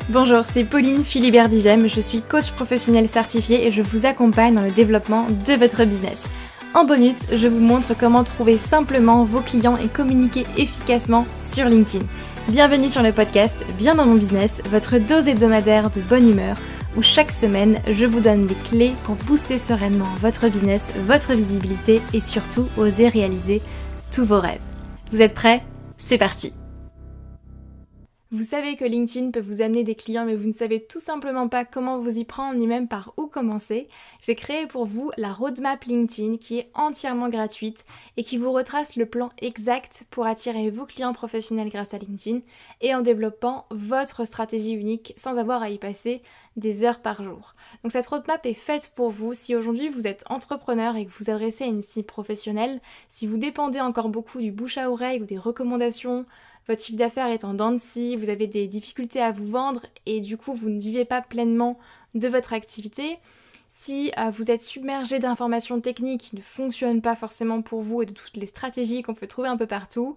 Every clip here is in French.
Bonjour, c'est Pauline Philibert-Digem, je suis coach professionnel certifié et je vous accompagne dans le développement de votre business. En bonus, je vous montre comment trouver simplement vos clients et communiquer efficacement sur LinkedIn. Bienvenue sur le podcast Bien dans mon business, votre dose hebdomadaire de bonne humeur, où chaque semaine, je vous donne les clés pour booster sereinement votre business, votre visibilité et surtout oser réaliser tous vos rêves. Vous êtes prêts ? C'est parti! Vous savez que LinkedIn peut vous amener des clients, mais vous ne savez tout simplement pas comment vous y prendre ni même par où commencer. J'ai créé pour vous la roadmap LinkedIn qui est entièrement gratuite et qui vous retrace le plan exact pour attirer vos clients professionnels grâce à LinkedIn et en développant votre stratégie unique sans avoir à y passer des heures par jour. Donc cette roadmap est faite pour vous si aujourd'hui vous êtes entrepreneur et que vous vous adressez à une cible professionnelle, si vous dépendez encore beaucoup du bouche à oreille ou des recommandations, votre chiffre d'affaires est en dents de scie, vous avez des difficultés à vous vendre et du coup vous ne vivez pas pleinement de votre activité. Si vous êtes submergé d'informations techniques qui ne fonctionnent pas forcément pour vous et de toutes les stratégies qu'on peut trouver un peu partout,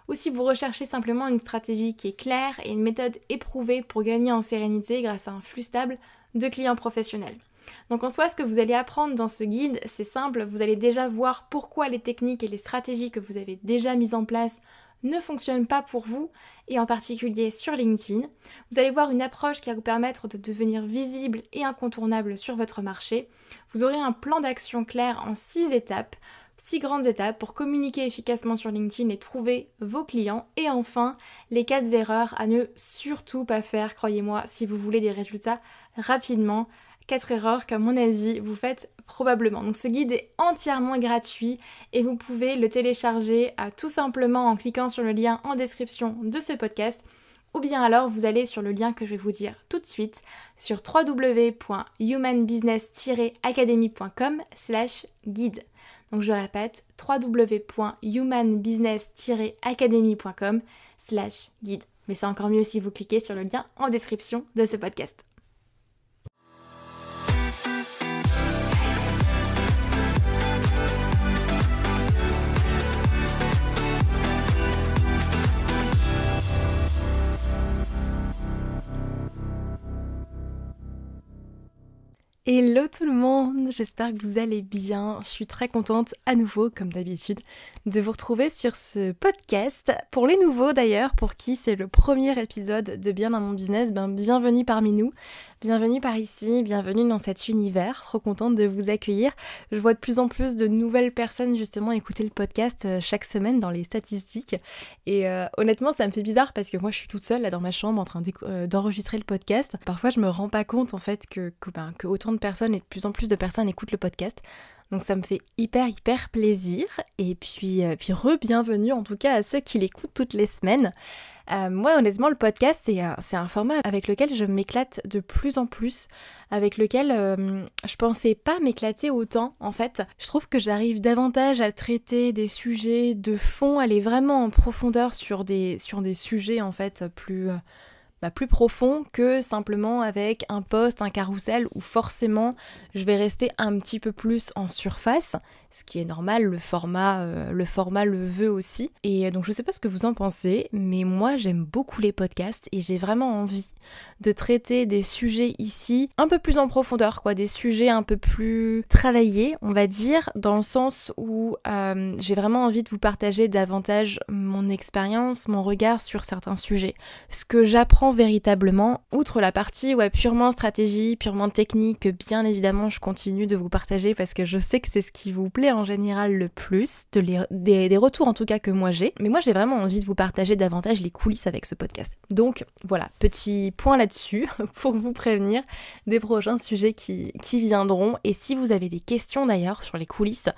ou si vous recherchez simplement une stratégie qui est claire et une méthode éprouvée pour gagner en sérénité grâce à un flux stable de clients professionnels. Donc en soi, ce que vous allez apprendre dans ce guide, c'est simple, vous allez déjà voir pourquoi les techniques et les stratégies que vous avez déjà mises en place ne fonctionnent pas pour vous, et en particulier sur LinkedIn. Vous allez voir une approche qui va vous permettre de devenir visible et incontournable sur votre marché. Vous aurez un plan d'action clair en 6 étapes, 6 grandes étapes pour communiquer efficacement sur LinkedIn et trouver vos clients. Et enfin, les 4 erreurs à ne surtout pas faire, croyez-moi, si vous voulez des résultats rapidement. 4 erreurs qu'à mon avis vous faites probablement. Donc ce guide est entièrement gratuit et vous pouvez le télécharger tout simplement en cliquant sur le lien en description de ce podcast, ou bien alors vous allez sur le lien que je vais vous dire tout de suite sur www.humanbusiness-academy.com/guide. Donc je répète, www.humanbusiness-academy.com/guide. Mais c'est encore mieux si vous cliquez sur le lien en description de ce podcast. Hello tout le monde, j'espère que vous allez bien. Je suis très contente à nouveau, comme d'habitude, de vous retrouver sur ce podcast. Pour les nouveaux d'ailleurs, pour qui c'est le premier épisode de Bien dans mon business, bienvenue parmi nous, bienvenue par ici, bienvenue dans cet univers, trop contente de vous accueillir. Je vois de plus en plus de nouvelles personnes justement écouter le podcast chaque semaine dans les statistiques et honnêtement ça me fait bizarre parce que moi je suis toute seule là dans ma chambre en train d'enregistrer le podcast. Parfois je me rends pas compte en fait que autant de personnes et de plus en plus de personnes écoutent le podcast. Donc ça me fait hyper plaisir et puis re-bienvenue en tout cas à ceux qui l'écoutent toutes les semaines. Moi honnêtement le podcast c'est un format avec lequel je m'éclate de plus en plus, avec lequel je pensais pas m'éclater autant en fait. Je trouve que j'arrive davantage à traiter des sujets de fond, aller vraiment en profondeur sur des sujets en fait plus profond que simplement avec un post, un carrousel où forcément je vais rester un petit peu plus en surface, ce qui est normal, le format le veut aussi. Et donc je sais pas ce que vous en pensez, mais moi j'aime beaucoup les podcasts et j'ai vraiment envie de traiter des sujets ici un peu plus en profondeur, des sujets un peu plus travaillés, on va dire, dans le sens où j'ai vraiment envie de vous partager davantage mon expérience, mon regard sur certains sujets, ce que j'apprends véritablement, outre la partie purement stratégie, purement technique, que bien évidemment je continue de vous partager parce que je sais que c'est ce qui vous plaît en général le plus, des retours en tout cas que moi j'ai, mais moi j'ai vraiment envie de vous partager davantage les coulisses avec ce podcast. Donc voilà, petit point là-dessus pour vous prévenir des prochains sujets qui viendront, et si vous avez des questions d'ailleurs sur les coulisses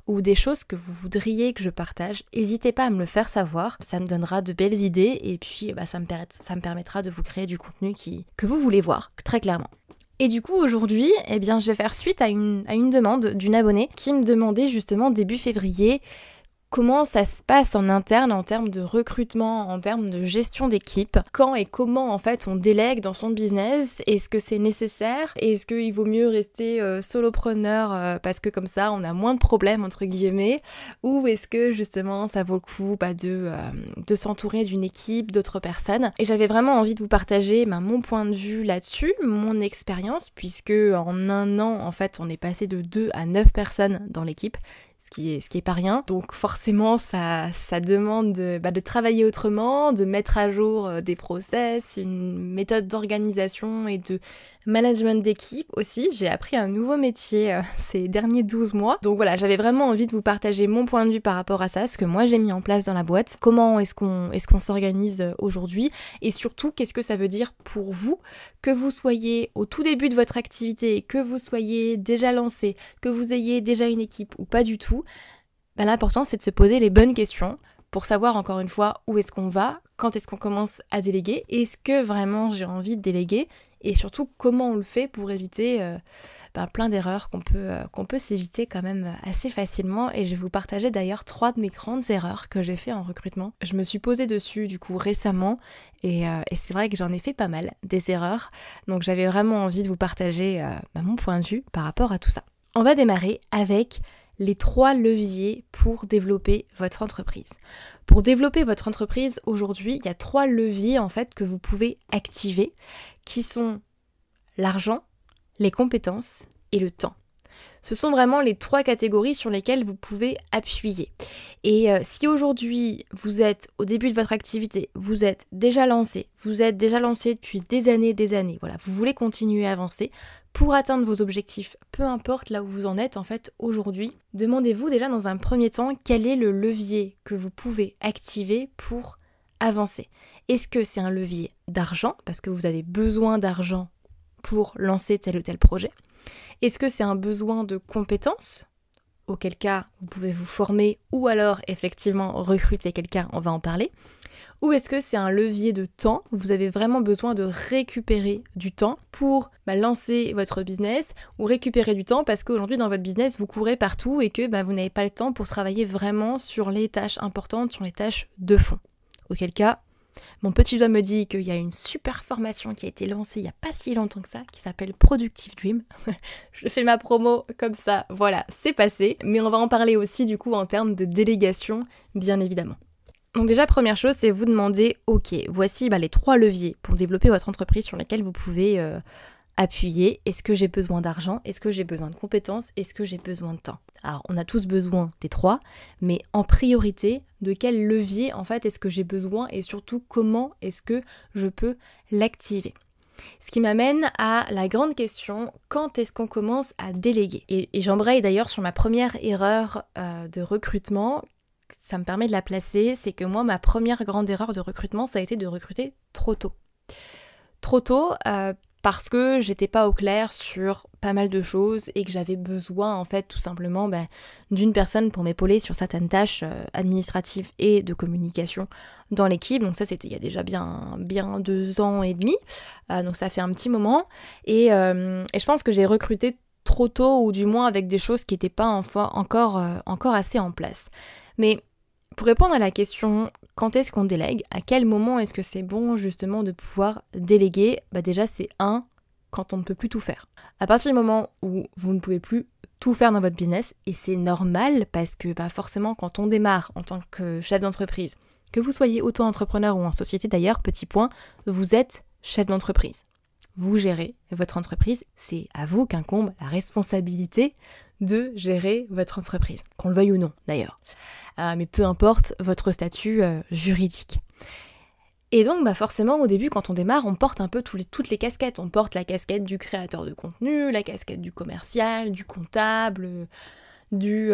ou des choses que vous voudriez que je partage, n'hésitez pas à me le faire savoir, ça me donnera de belles idées et puis ça me permettra de vous créer du contenu que vous voulez voir, très clairement. Et du coup aujourd'hui, je vais faire suite à une demande d'une abonnée qui me demandait justement début février comment ça se passe en interne en termes de recrutement, en termes de gestion d'équipe, quand et comment en fait on délègue dans son business, est-ce que c'est nécessaire, est-ce qu'il vaut mieux rester solopreneur parce que comme ça on a moins de problèmes entre guillemets, ou est-ce que justement ça vaut le coup de s'entourer d'une équipe, d'autres personnes. Et j'avais vraiment envie de vous partager mon point de vue là-dessus, mon expérience, puisque en un an en fait on est passé de 2 à 9 personnes dans l'équipe, ce qui est pas rien. Donc forcément ça demande de travailler autrement, de mettre à jour des process, une méthode d'organisation et de management d'équipe aussi. J'ai appris un nouveau métier ces derniers 12 mois. Donc voilà, j'avais vraiment envie de vous partager mon point de vue par rapport à ça, ce que moi j'ai mis en place dans la boîte, comment est-ce qu'on s'organise aujourd'hui, et surtout qu'est-ce que ça veut dire pour vous, que vous soyez au tout début de votre activité, que vous soyez déjà lancé, que vous ayez déjà une équipe ou pas du tout. L'important c'est de se poser les bonnes questions pour savoir encore une fois où est-ce qu'on va, quand est-ce qu'on commence à déléguer, est-ce que vraiment j'ai envie de déléguer, et surtout comment on le fait pour éviter plein d'erreurs qu'on peut s'éviter quand même assez facilement. Et je vais vous partager d'ailleurs 3 de mes grandes erreurs que j'ai fait en recrutement. Je me suis posée dessus du coup récemment et c'est vrai que j'en ai fait pas mal des erreurs, donc j'avais vraiment envie de vous partager mon point de vue par rapport à tout ça. On va démarrer avec les 3 leviers pour développer votre entreprise. Pour développer votre entreprise aujourd'hui, il y a 3 leviers en fait que vous pouvez activer, qui sont l'argent, les compétences et le temps. Ce sont vraiment les 3 catégories sur lesquelles vous pouvez appuyer. Et si aujourd'hui vous êtes au début de votre activité, vous êtes déjà lancé depuis des années, voilà, vous voulez continuer à avancer pour atteindre vos objectifs, peu importe là où vous en êtes en fait aujourd'hui, demandez-vous déjà dans un premier temps quel est le levier que vous pouvez activer pour avancer. Est-ce que c'est un levier d'argent, parce que vous avez besoin d'argent pour lancer tel ou tel projet? Est-ce que c'est un besoin de compétences, auquel cas vous pouvez vous former ou alors effectivement recruter quelqu'un, on va en parler? Ou est-ce que c'est un levier de temps, vous avez vraiment besoin de récupérer du temps pour lancer votre business, ou récupérer du temps parce qu'aujourd'hui dans votre business vous courez partout et que vous n'avez pas le temps pour travailler vraiment sur les tâches importantes, sur les tâches de fond? Auquel cas, mon petit doigt me dit qu'il y a une super formation qui a été lancée il n'y a pas si longtemps que ça, qui s'appelle Productive Dream. Je fais ma promo comme ça, voilà, c'est passé. Mais on va en parler aussi du coup en termes de délégation, bien évidemment. Donc déjà, première chose, c'est vous demander, ok, voici les 3 leviers pour développer votre entreprise sur lesquels vous pouvez appuyer. Est-ce que j'ai besoin d'argent? Est-ce que j'ai besoin de compétences? Est-ce que j'ai besoin de temps? Alors, on a tous besoin des 3, mais en priorité, de quel levier en fait est-ce que j'ai besoin, et surtout comment est-ce que je peux l'activer? Ce qui m'amène à la grande question, quand est-ce qu'on commence à déléguer? Et j'embraye d'ailleurs sur ma première erreur de recrutement. Ça me permet de la placer, c'est que moi, ma première grande erreur de recrutement, ça a été de recruter trop tôt. Trop tôt parce que j'étais pas au clair sur pas mal de choses et que j'avais besoin en fait tout simplement d'une personne pour m'épauler sur certaines tâches administratives et de communication dans l'équipe. Donc ça c'était il y a déjà bien 2 ans et demi, donc ça fait un petit moment et je pense que j'ai recruté trop tôt, ou du moins avec des choses qui n'étaient pas encore assez en place. Mais pour répondre à la question, quand est-ce qu'on délègue? À quel moment est-ce que c'est bon justement de pouvoir déléguer? Déjà c'est quand on ne peut plus tout faire. À partir du moment où vous ne pouvez plus tout faire dans votre business, et c'est normal parce que forcément quand on démarre en tant que chef d'entreprise, que vous soyez auto-entrepreneur ou en société d'ailleurs, petit point, vous êtes chef d'entreprise. Vous gérez votre entreprise, c'est à vous qu'incombe la responsabilité de gérer votre entreprise, qu'on le veuille ou non d'ailleurs. Mais peu importe votre statut juridique. Et donc forcément au début quand on démarre, on porte un peu toutes les casquettes. On porte la casquette du créateur de contenu, la casquette du commercial, du comptable, du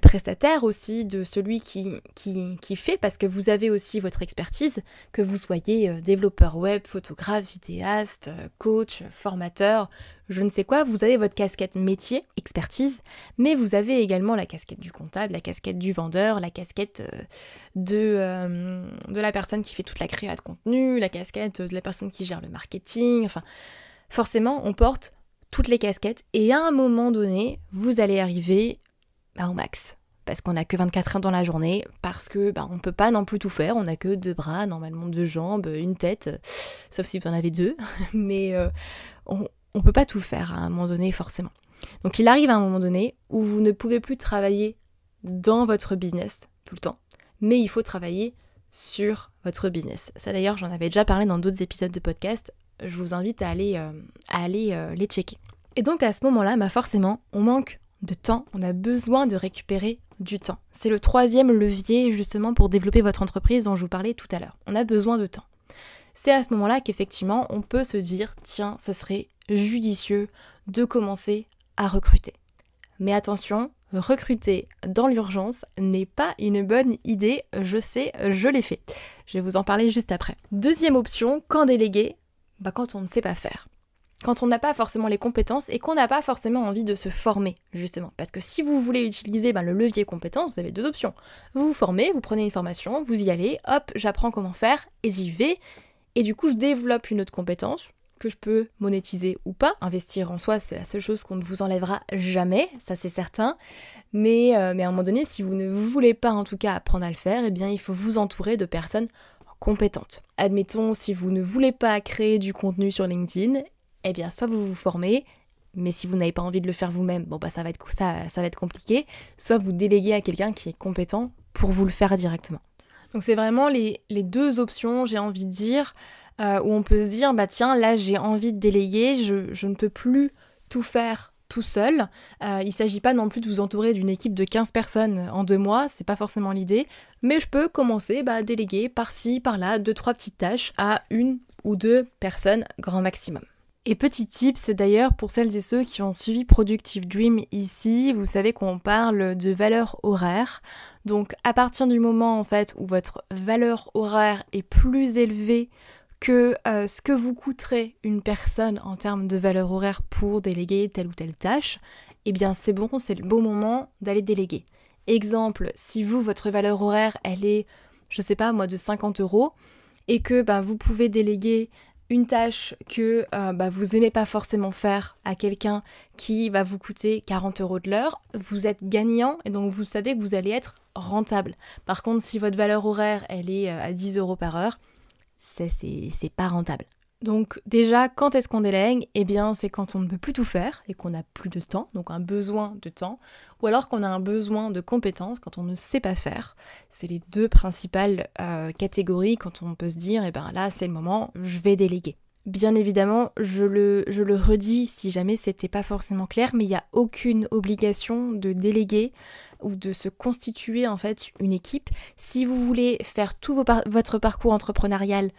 prestataire aussi, de celui qui fait, parce que vous avez aussi votre expertise, que vous soyez développeur web, photographe, vidéaste, coach, formateur, je ne sais quoi, vous avez votre casquette métier, expertise, mais vous avez également la casquette du comptable, la casquette du vendeur, la casquette de la personne qui fait toute la créa de contenu, la casquette de la personne qui gère le marketing, enfin forcément on porte toutes les casquettes, et à un moment donné, vous allez arriver au max. parce qu'on n'a que 24 heures dans la journée, parce que on peut pas non plus tout faire, on n'a que 2 bras, normalement 2 jambes, une tête, sauf si vous en avez 2, mais on peut pas tout faire à un moment donné forcément. Donc il arrive à un moment donné où vous ne pouvez plus travailler dans votre business tout le temps, mais il faut travailler sur votre business. Ça d'ailleurs, j'en avais déjà parlé dans d'autres épisodes de podcast, je vous invite à aller les checker. Et donc à ce moment-là, forcément, on manque de temps, on a besoin de récupérer du temps. C'est le 3e levier justement pour développer votre entreprise dont je vous parlais tout à l'heure. On a besoin de temps. C'est à ce moment-là qu'effectivement, on peut se dire, tiens, ce serait judicieux de commencer à recruter. Mais attention, recruter dans l'urgence n'est pas une bonne idée, je sais, je l'ai fait. Je vais vous en parler juste après. 2e option, quand déléguer ? Quand on ne sait pas faire. Quand on n'a pas forcément les compétences et qu'on n'a pas forcément envie de se former, justement. Parce que si vous voulez utiliser le levier compétences, vous avez 2 options. Vous vous formez, vous prenez une formation, vous y allez, hop, j'apprends comment faire, et j'y vais. Et du coup, je développe une autre compétence que je peux monétiser ou pas. Investir en soi, c'est la seule chose qu'on ne vous enlèvera jamais, ça c'est certain. Mais à un moment donné, si vous ne voulez pas en tout cas apprendre à le faire, il faut vous entourer de personnes compétentes. Admettons, si vous ne voulez pas créer du contenu sur LinkedIn, soit vous vous formez, mais si vous n'avez pas envie de le faire vous-même, ça va être compliqué, soit vous déléguez à quelqu'un qui est compétent pour vous le faire directement. Donc c'est vraiment les 2 options, j'ai envie de dire, où on peut se dire, tiens, là j'ai envie de déléguer, je ne peux plus tout faire tout seul. Il ne s'agit pas non plus de vous entourer d'une équipe de 15 personnes en 2 mois, c'est pas forcément l'idée, mais je peux commencer à déléguer par-ci, par-là, 2-3 petites tâches à 1 ou 2 personnes grand maximum. Et petit tips d'ailleurs pour celles et ceux qui ont suivi Productive Dream ici, vous savez qu'on parle de valeur horaire. Donc à partir du moment où votre valeur horaire est plus élevée que ce que vous coûterez une personne en termes de valeur horaire pour déléguer telle ou telle tâche, c'est bon, c'est le bon moment d'aller déléguer. Exemple, si votre valeur horaire elle est, de 50 € et que vous pouvez déléguer une tâche que vous aimez pas forcément faire à quelqu'un qui va vous coûter 40 € de l'heure, vous êtes gagnant et donc vous savez que vous allez être rentable. Par contre, si votre valeur horaire elle est à 10 € par heure, c'est pas rentable. Donc déjà, quand est-ce qu'on délègue ? C'est quand on ne peut plus tout faire et qu'on n'a plus de temps, donc un besoin de temps, ou alors qu'on a un besoin de compétences quand on ne sait pas faire. C'est les 2 principales catégories quand on peut se dire, là c'est le moment, je vais déléguer. Bien évidemment, je le redis si jamais c'était pas forcément clair, mais il n'y a aucune obligation de déléguer ou de se constituer une équipe. Si vous voulez faire tout votre parcours entrepreneurial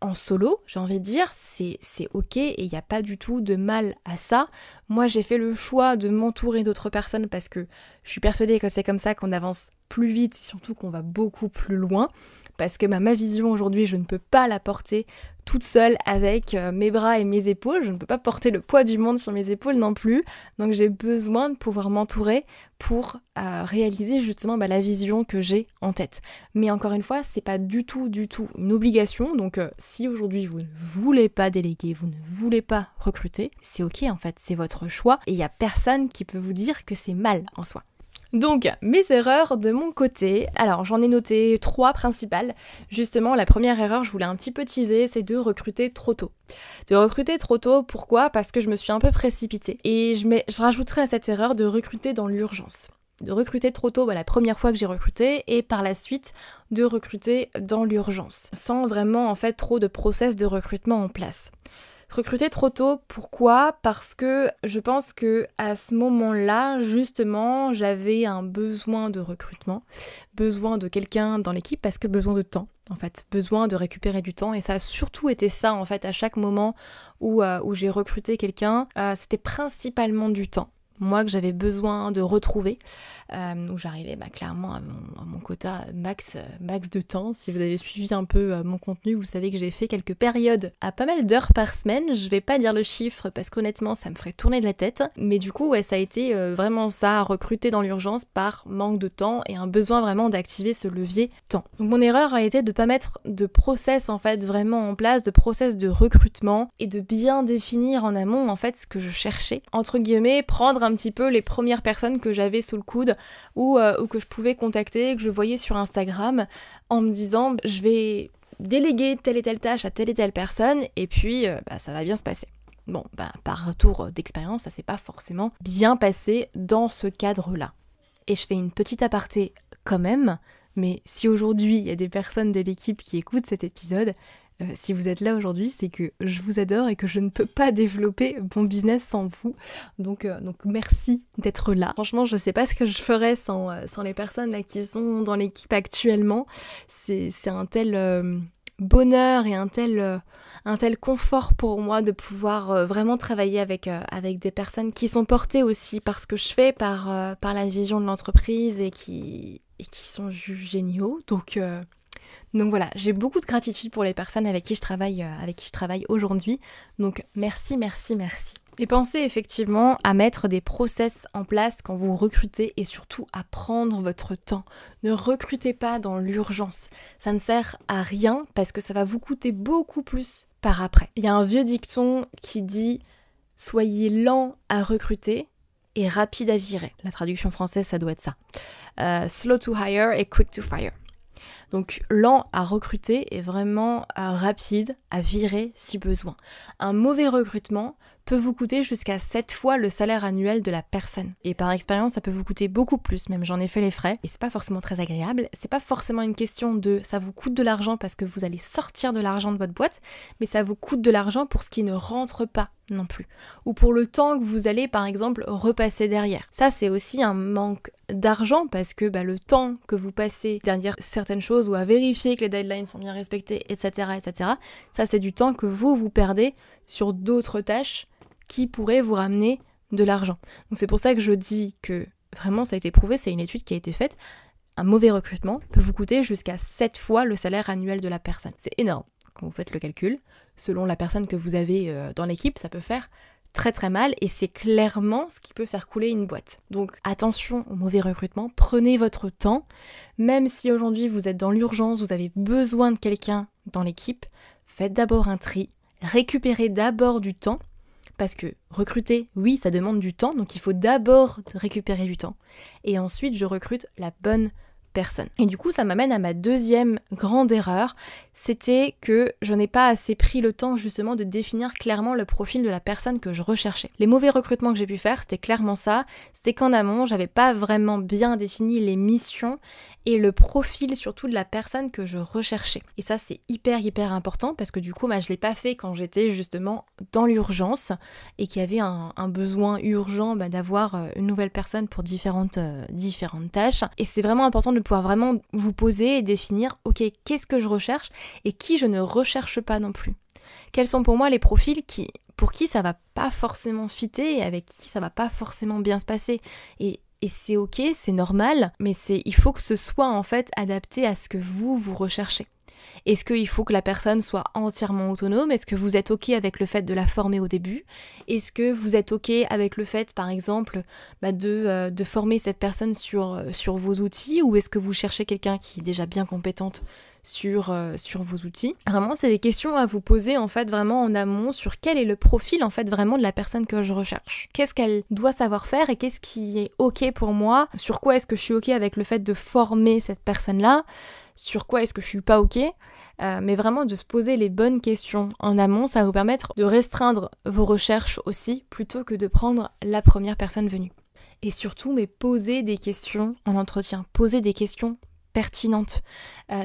en solo, j'ai envie de dire, c'est ok et il n'y a pas du tout de mal à ça. Moi, j'ai fait le choix de m'entourer d'autres personnes parce que je suis persuadée que c'est comme ça qu'on avance plus vite et surtout qu'on va beaucoup plus loin. Parce que ma vision aujourd'hui, je ne peux pas la porter toute seule avec mes bras et mes épaules. Je ne peux pas porter le poids du monde sur mes épaules non plus. Donc j'ai besoin de pouvoir m'entourer pour réaliser justement la vision que j'ai en tête. Mais encore une fois, c'est pas du tout une obligation. Donc si aujourd'hui vous ne voulez pas déléguer, vous ne voulez pas recruter, c'est ok c'est votre choix. Et il n'y a personne qui peut vous dire que c'est mal en soi. Donc, mes erreurs de mon côté, alors j'en ai noté 3 principales. Justement, la première erreur, je voulais un petit peu teaser, c'est de recruter trop tôt. De recruter trop tôt, pourquoi ? Parce que je me suis un peu précipitée. Et je rajouterai à cette erreur de recruter dans l'urgence. De recruter trop tôt la première fois que j'ai recruté et par la suite de recruter dans l'urgence. Sans vraiment trop de process de recrutement en place. Recruter trop tôt, pourquoi ? Parce que je pense que à ce moment-là, justement, j'avais un besoin de recrutement, besoin de quelqu'un dans l'équipe parce que besoin de temps, besoin de récupérer du temps et ça a surtout été ça à chaque moment où j'ai recruté quelqu'un, c'était principalement du temps. Moi que j'avais besoin de retrouver, où j'arrivais clairement à mon quota max de temps. Si vous avez suivi un peu mon contenu, vous savez que j'ai fait quelques périodes à pas mal d'heures par semaine. Je vais pas dire le chiffre parce qu'honnêtement ça me ferait tourner de la tête, mais du coup ça a été vraiment ça, recruter dans l'urgence par manque de temps et un besoin vraiment d'activer ce levier temps. Donc mon erreur a été de pas mettre de process vraiment en place, de process de recrutement et de bien définir en amont ce que je cherchais, entre guillemets, prendre un un petit peu les premières personnes que j'avais sous le coude ou que je pouvais contacter, que je voyais sur Instagram en me disant je vais déléguer telle et telle tâche à telle et telle personne et puis ça va bien se passer. Bon, par retour d'expérience, ça s'est pas forcément bien passé dans ce cadre-là. Et je fais une petite aparté quand même, mais si aujourd'hui il y a des personnes de l'équipe qui écoutent cet épisode, si vous êtes là aujourd'hui, c'est que je vous adore et que je ne peux pas développer mon business sans vous. Donc merci d'être là. Franchement, je sais pas ce que je ferais sans les personnes là qui sont dans l'équipe actuellement. C'est un tel bonheur et un tel confort pour moi de pouvoir vraiment travailler avec des personnes qui sont portées aussi par ce que je fais, par la vision de l'entreprise et qui sont juste géniaux. Donc voilà, j'ai beaucoup de gratitude pour les personnes avec qui je travaille aujourd'hui. Donc merci. Et pensez effectivement à mettre des process en place quand vous recrutez et surtout à prendre votre temps. Ne recrutez pas dans l'urgence. Ça ne sert à rien parce que ça va vous coûter beaucoup plus par après. Il y a un vieux dicton qui dit « Soyez lent à recruter et rapide à virer ». La traduction française, ça doit être ça. Slow to hire et quick to fire. Donc lent à recruter et vraiment rapide à virer si besoin. Un mauvais recrutement peut vous coûter jusqu'à 7 fois le salaire annuel de la personne. Et par expérience, ça peut vous coûter beaucoup plus, même j'en ai fait les frais. Et c'est pas forcément très agréable. C'est pas forcément une question de ça vous coûte de l'argent parce que vous allez sortir de l'argent de votre boîte, mais ça vous coûte de l'argent pour ce qui ne rentre pas non plus. Ou pour le temps que vous allez par exemple repasser derrière. Ça c'est aussi un manque d'argent parce que le temps que vous passez derrière certaines choses ou à vérifier que les deadlines sont bien respectées, etc. Ça c'est du temps que vous perdez sur d'autres tâches qui pourraient vous ramener de l'argent. Donc c'est pour ça que je dis que vraiment ça a été prouvé, c'est une étude qui a été faite, un mauvais recrutement peut vous coûter jusqu'à 7 fois le salaire annuel de la personne. C'est énorme. Quand vous faites le calcul, selon la personne que vous avez dans l'équipe, ça peut faire très très mal et c'est clairement ce qui peut faire couler une boîte. Donc attention au mauvais recrutement, prenez votre temps, même si aujourd'hui vous êtes dans l'urgence, vous avez besoin de quelqu'un dans l'équipe, faites d'abord un tri, récupérez d'abord du temps, parce que recruter, oui, ça demande du temps, donc il faut d'abord récupérer du temps, et ensuite je recrute la bonne personne. Et du coup, ça m'amène à ma deuxième grande erreur, c'était que je n'ai pas assez pris le temps justement de définir clairement le profil de la personne que je recherchais. Les mauvais recrutements que j'ai pu faire, c'était clairement ça, c'était qu'en amont, j'avais pas vraiment bien défini les missions et le profil surtout de la personne que je recherchais. Et ça, c'est hyper important parce que du coup, je l'ai pas fait quand j'étais justement dans l'urgence et qu'il y avait un besoin urgent d'avoir une nouvelle personne pour différentes tâches. Et c'est vraiment important de pouvoir vraiment vous poser et définir, ok, qu'est-ce que je recherche et qui je ne recherche pas non plus. Quels sont pour moi les profils pour qui ça va pas forcément fitter et avec qui ça va pas forcément bien se passer. Et c'est ok, c'est normal, mais il faut que ce soit en fait adapté à ce que vous recherchez. Est-ce qu'il faut que la personne soit entièrement autonome? Est-ce que vous êtes ok avec le fait de la former au début? Est-ce que vous êtes ok avec le fait, par exemple, de former cette personne sur vos outils? Ou est-ce que vous cherchez quelqu'un qui est déjà bien compétente sur vos outils? Vraiment, c'est des questions à vous poser en fait vraiment en amont sur quel est le profil en fait vraiment de la personne que je recherche. Qu'est-ce qu'elle doit savoir faire et qu'est-ce qui est ok pour moi? Sur quoi est-ce que je suis ok avec le fait de former cette personne-là? Sur quoi est-ce que je suis pas ok? Mais vraiment de se poser les bonnes questions en amont, ça va vous permettre de restreindre vos recherches aussi plutôt que de prendre la première personne venue. Et surtout, poser des questions en entretien, poser des questions pertinentes.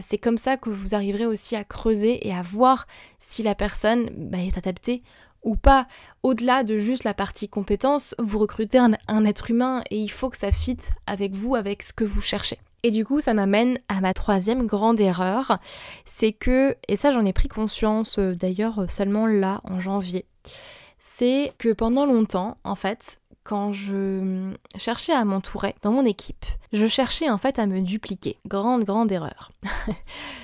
C'est comme ça que vous arriverez aussi à creuser et à voir si la personne est adaptée ou pas. Au-delà de juste la partie compétence, vous recrutez un être humain et il faut que ça fitte avec vous, avec ce que vous cherchez. Et du coup, ça m'amène à ma troisième grande erreur, c'est que, et ça j'en ai pris conscience d'ailleurs seulement là, en janvier, c'est que pendant longtemps, en fait, quand je cherchais à m'entourer dans mon équipe, je cherchais en fait à me dupliquer. Grande erreur.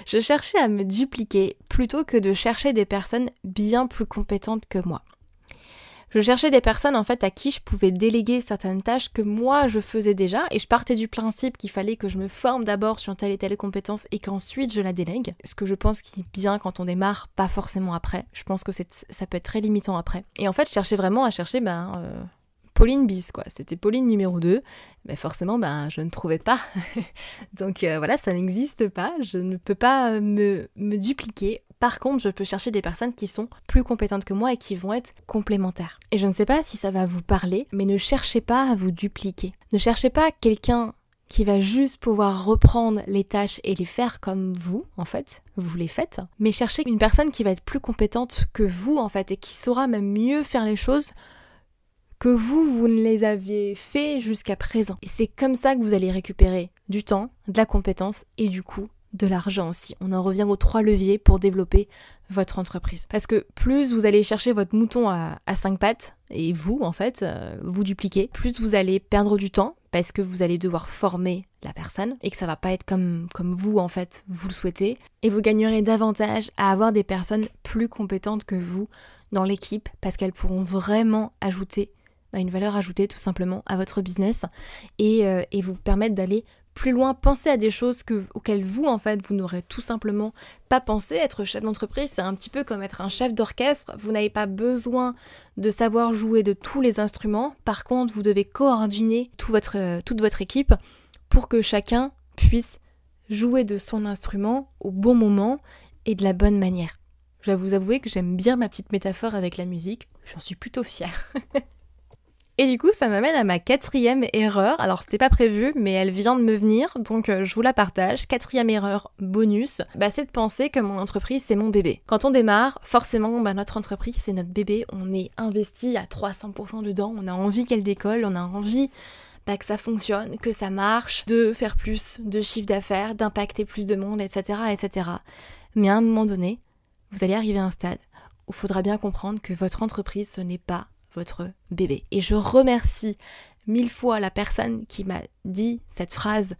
Je cherchais à me dupliquer plutôt que de chercher des personnes bien plus compétentes que moi. Je cherchais des personnes en fait à qui je pouvais déléguer certaines tâches que moi je faisais déjà et je partais du principe qu'il fallait que je me forme d'abord sur telle et telle compétence et qu'ensuite je la délègue. Ce que je pense qui est bien quand on démarre, pas forcément après. Je pense que ça peut être très limitant après. Et en fait je cherchais vraiment à chercher Pauline bis, quoi. C'était Pauline numéro 2. Mais forcément, je ne trouvais pas. Donc voilà, ça n'existe pas. Je ne peux pas me dupliquer. Par contre, je peux chercher des personnes qui sont plus compétentes que moi et qui vont être complémentaires. Et je ne sais pas si ça va vous parler, mais ne cherchez pas à vous dupliquer. Ne cherchez pas quelqu'un qui va juste pouvoir reprendre les tâches et les faire comme vous, en fait, vous les faites, mais cherchez une personne qui va être plus compétente que vous, en fait, et qui saura même mieux faire les choses que vous ne les avez fait jusqu'à présent. Et c'est comme ça que vous allez récupérer du temps, de la compétence et du coup, de l'argent aussi. On en revient aux 3 leviers pour développer votre entreprise. Parce que plus vous allez chercher votre mouton à 5 pattes, et vous, en fait, vous dupliquez, plus vous allez perdre du temps, parce que vous allez devoir former la personne, et que ça va pas être comme vous, en fait, vous le souhaitez. Et vous gagnerez davantage à avoir des personnes plus compétentes que vous dans l'équipe, parce qu'elles pourront vraiment ajouter une valeur ajoutée, tout simplement, à votre business, et vous permettre d'aller plus loin, penser à des choses auxquelles vous, en fait, vous n'aurez tout simplement pas pensé. Être chef d'entreprise, c'est un petit peu comme être un chef d'orchestre. Vous n'avez pas besoin de savoir jouer de tous les instruments. Par contre, vous devez coordonner toute votre équipe pour que chacun puisse jouer de son instrument au bon moment et de la bonne manière. Je dois vous avouer que j'aime bien ma petite métaphore avec la musique. J'en suis plutôt fière. Et du coup, ça m'amène à ma 4e erreur. Alors, c'était pas prévu, mais elle vient de me venir, donc je vous la partage. 4e erreur bonus, c'est de penser que mon entreprise, c'est mon bébé. Quand on démarre, forcément, notre entreprise, c'est notre bébé. On est investi à 300% dedans, on a envie qu'elle décolle, on a envie que ça fonctionne, que ça marche, de faire plus de chiffre d'affaires, d'impacter plus de monde, etc., etc. Mais à un moment donné, vous allez arriver à un stade où il faudra bien comprendre que votre entreprise, ce n'est pas votre bébé. Et je remercie 1000 fois la personne qui m'a dit cette phrase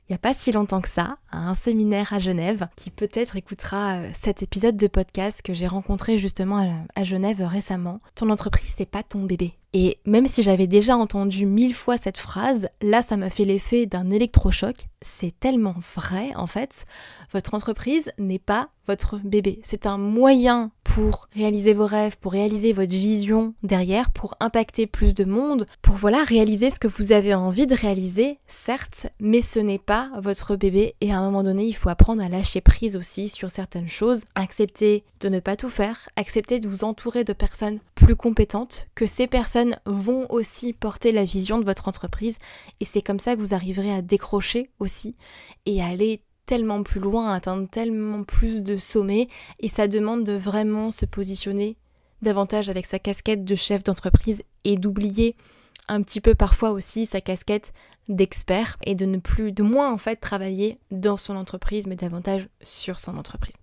il n'y a pas si longtemps que ça, à un séminaire à Genève, qui peut-être écoutera cet épisode de podcast que j'ai rencontré justement à Genève récemment. Ton entreprise, c'est pas ton bébé. Et même si j'avais déjà entendu 1000 fois cette phrase, là ça m'a fait l'effet d'un électrochoc. C'est tellement vrai en fait. Votre entreprise n'est pas votre bébé. C'est un moyen pour réaliser vos rêves, pour réaliser votre vision derrière, pour impacter plus de monde, pour réaliser ce que vous avez envie de réaliser, certes, mais ce n'est pas votre bébé. Et à un moment donné, il faut apprendre à lâcher prise aussi sur certaines choses, accepter de ne pas tout faire, accepter de vous entourer de personnes plus compétentes, que ces personnes vont aussi porter la vision de votre entreprise, et c'est comme ça que vous arriverez à décrocher aussi et à aller tellement plus loin, atteindre tellement plus de sommets, et ça demande de vraiment se positionner davantage avec sa casquette de chef d'entreprise et d'oublier un petit peu parfois aussi sa casquette d'expert et de moins en fait travailler dans son entreprise mais davantage sur son entreprise.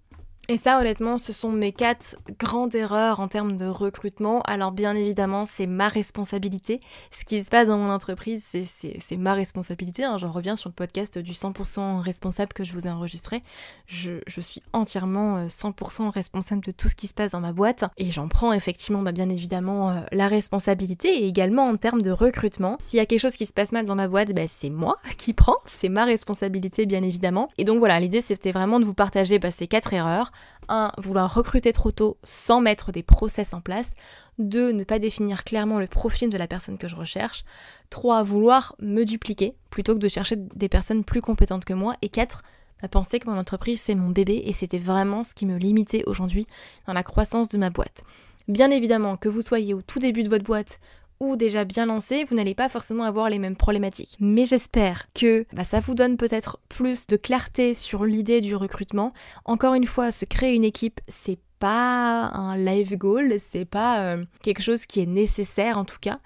Et ça, honnêtement, ce sont mes 4 grandes erreurs en termes de recrutement. Alors bien évidemment, c'est ma responsabilité. Ce qui se passe dans mon entreprise, c'est ma responsabilité. J'en reviens sur le podcast du 100% responsable que je vous ai enregistré. Je suis entièrement 100% responsable de tout ce qui se passe dans ma boîte. Et j'en prends effectivement, bien évidemment, la responsabilité. Et également en termes de recrutement. S'il y a quelque chose qui se passe mal dans ma boîte, c'est moi qui prends. C'est ma responsabilité, bien évidemment. Et donc voilà, l'idée, c'était vraiment de vous partager ces 4 erreurs. 1. Vouloir recruter trop tôt sans mettre des process en place. 2. Ne pas définir clairement le profil de la personne que je recherche. 3. Vouloir me dupliquer plutôt que de chercher des personnes plus compétentes que moi. Et 4. Penser que mon entreprise c'est mon bébé, et c'était vraiment ce qui me limitait aujourd'hui dans la croissance de ma boîte. Bien évidemment, que vous soyez au tout début de votre boîte ou déjà bien lancé, vous n'allez pas forcément avoir les mêmes problématiques. Mais j'espère que ça vous donne peut-être plus de clarté sur l'idée du recrutement. Encore une fois, se créer une équipe, c'est pas un life goal, c'est pas quelque chose qui est nécessaire en tout cas.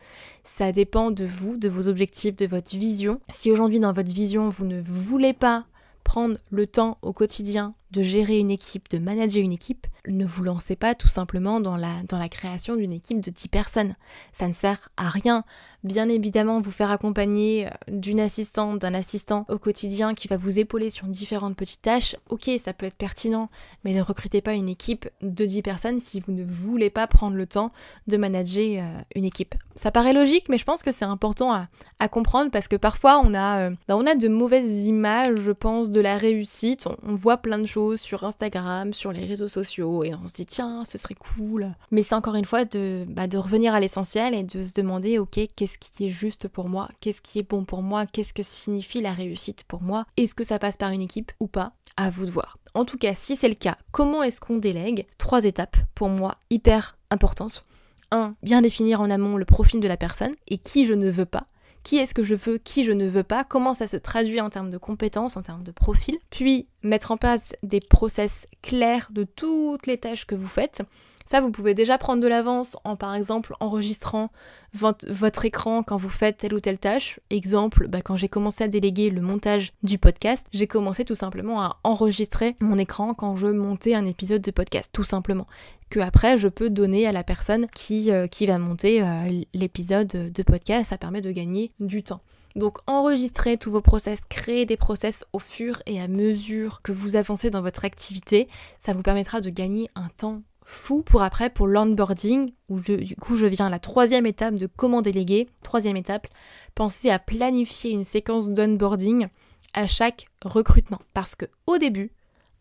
Ça dépend de vous, de vos objectifs, de votre vision. Si aujourd'hui dans votre vision, vous ne voulez pas prendre le temps au quotidien de gérer une équipe, de manager une équipe, ne vous lancez pas tout simplement dans la création d'une équipe de 10 personnes. Ça ne sert à rien. Bien évidemment, vous faire accompagner d'une assistante, d'un assistant au quotidien qui va vous épauler sur différentes petites tâches, ok, ça peut être pertinent, mais ne recrutez pas une équipe de 10 personnes si vous ne voulez pas prendre le temps de manager une équipe. Ça paraît logique, mais je pense que c'est important à comprendre parce que parfois on a de mauvaises images, je pense, de la réussite. On voit plein de choses choses sur Instagram, sur les réseaux sociaux, et on se dit tiens, ce serait cool. Mais c'est encore une fois de revenir à l'essentiel et de se demander ok, qu'est-ce qui est juste pour moi, qu'est-ce qui est bon pour moi, qu'est-ce que signifie la réussite pour moi, est-ce que ça passe par une équipe ou pas, à vous de voir. En tout cas, si c'est le cas, comment est-ce qu'on délègue ? 3 étapes pour moi hyper importantes. 1. Bien définir en amont le profil de la personne et qui je ne veux pas. Qui est-ce que je veux, qui je ne veux pas, comment ça se traduit en termes de compétences, en termes de profil. Puis mettre en place des process clairs de toutes les tâches que vous faites. Ça, vous pouvez déjà prendre de l'avance en, par exemple, enregistrant votre écran quand vous faites telle ou telle tâche. Exemple, quand j'ai commencé à déléguer le montage du podcast, j'ai commencé tout simplement à enregistrer mon écran quand je montais un épisode de podcast, tout simplement. Que après, je peux donner à la personne qui va monter l'épisode de podcast. Ça permet de gagner du temps. Donc enregistrez tous vos process, créez des process au fur et à mesure que vous avancez dans votre activité. Ça vous permettra de gagner un temps fou pour l'onboarding, où du coup je viens à la 3e étape de comment déléguer. 3e étape, pensez à planifier une séquence d'onboarding à chaque recrutement. Parce que au début,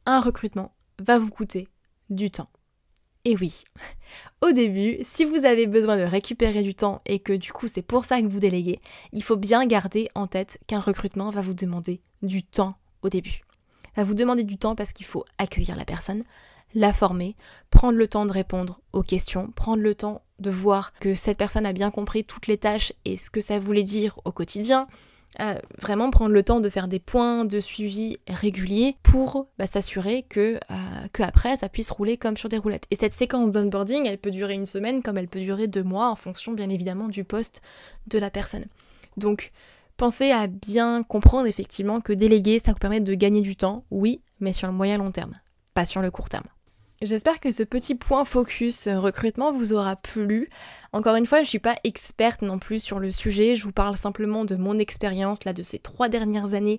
un recrutement va vous coûter du temps. Et oui, au début, si vous avez besoin de récupérer du temps et que du coup c'est pour ça que vous déléguez, il faut bien garder en tête qu'un recrutement va vous demander du temps au début. Ça va vous demander du temps parce qu'il faut accueillir la personne, la former, prendre le temps de répondre aux questions, prendre le temps de voir que cette personne a bien compris toutes les tâches et ce que ça voulait dire au quotidien. Vraiment prendre le temps de faire des points de suivi réguliers pour s'assurer que après ça puisse rouler comme sur des roulettes. Et cette séquence d'onboarding, elle peut durer 1 semaine comme elle peut durer 2 mois en fonction bien évidemment du poste de la personne. Donc pensez à bien comprendre effectivement que déléguer ça vous permet de gagner du temps, oui, mais sur le moyen long terme, pas sur le court terme. J'espère que ce petit point focus recrutement vous aura plu. Encore une fois, je ne suis pas experte non plus sur le sujet, je vous parle simplement de mon expérience là de ces 3 dernières années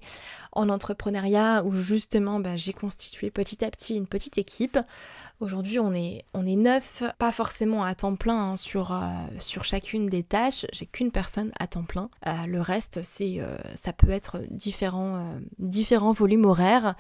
en entrepreneuriat où justement j'ai constitué petit à petit une petite équipe. Aujourd'hui on est 9, pas forcément à temps plein sur chacune des tâches, j'ai qu'une personne à temps plein. Le reste ça peut être différents volumes horaires,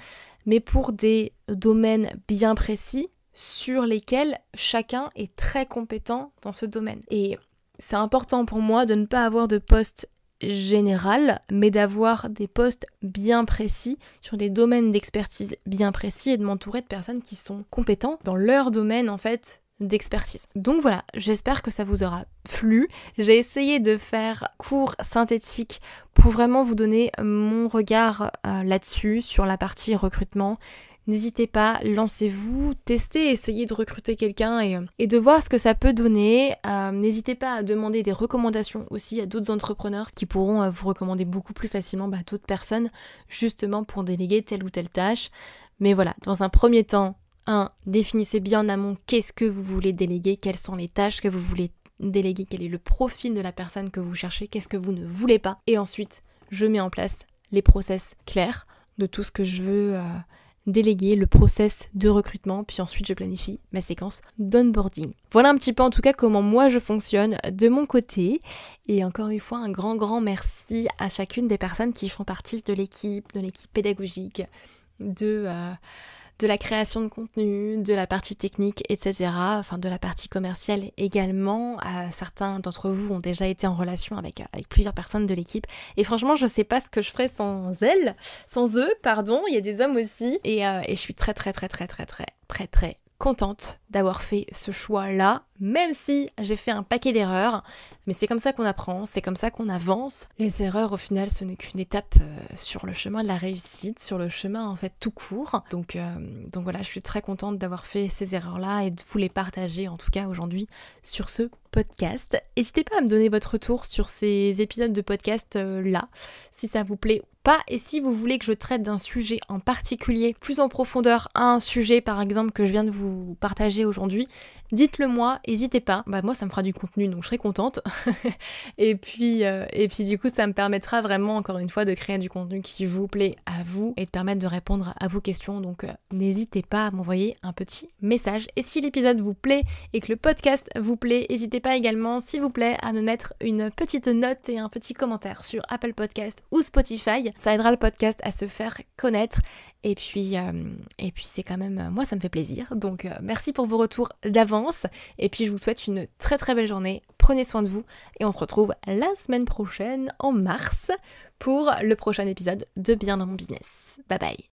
mais pour des domaines bien précis sur lesquels chacun est très compétent dans ce domaine. Et c'est important pour moi de ne pas avoir de poste général, mais d'avoir des postes bien précis sur des domaines d'expertise bien précis et de m'entourer de personnes qui sont compétentes dans leur domaine en fait d'expertise. Donc voilà, j'espère que ça vous aura plu. J'ai essayé de faire court, synthétique pour vraiment vous donner mon regard là-dessus, sur la partie recrutement. N'hésitez pas, lancez-vous, testez, essayez de recruter quelqu'un et de voir ce que ça peut donner. N'hésitez pas à demander des recommandations aussi à d'autres entrepreneurs qui pourront vous recommander beaucoup plus facilement d'autres personnes justement pour déléguer telle ou telle tâche. Mais voilà, dans un premier temps, définissez bien en amont qu'est-ce que vous voulez déléguer, quelles sont les tâches que vous voulez déléguer, quel est le profil de la personne que vous cherchez, qu'est-ce que vous ne voulez pas. Et ensuite, je mets en place les process clairs de tout ce que je veux déléguer, le process de recrutement, puis ensuite je planifie ma séquence d'onboarding. Voilà un petit peu en tout cas comment moi je fonctionne de mon côté. Et encore une fois, un grand merci à chacune des personnes qui font partie de l'équipe pédagogique, de la création de contenu, de la partie technique, etc. Enfin de la partie commerciale également. Certains d'entre vous ont déjà été en relation avec plusieurs personnes de l'équipe. Et franchement, je sais pas ce que je ferais sans eux, il y a des hommes aussi. Et je suis très contente d'avoir fait ce choix-là, même si j'ai fait un paquet d'erreurs, mais c'est comme ça qu'on apprend, c'est comme ça qu'on avance. Les erreurs, au final, ce n'est qu'une étape sur le chemin de la réussite, sur le chemin, en fait, tout court. Donc voilà, je suis très contente d'avoir fait ces erreurs-là et de vous les partager, en tout cas, aujourd'hui, sur ce podcast. N'hésitez pas à me donner votre retour sur ces épisodes de podcast-là, si ça vous plaît ou pas, et si vous voulez que je traite d'un sujet en particulier, plus en profondeur, un sujet, par exemple, que je viens de vous partager aujourd'hui, dites-le moi, n'hésitez pas. Moi ça me fera du contenu donc je serai contente. et puis du coup ça me permettra vraiment encore une fois de créer du contenu qui vous plaît à vous et de permettre de répondre à vos questions. Donc n'hésitez pas à m'envoyer un petit message. Et si l'épisode vous plaît et que le podcast vous plaît, n'hésitez pas également s'il vous plaît à me mettre une petite note et un petit commentaire sur Apple Podcast ou Spotify. Ça aidera le podcast à se faire connaître. Et puis c'est quand même, moi ça me fait plaisir. Donc merci pour vos retours d'avance. Et puis je vous souhaite une très très belle journée. Prenez soin de vous. Et on se retrouve la semaine prochaine, en mars, pour le prochain épisode de Bien dans mon business. Bye bye.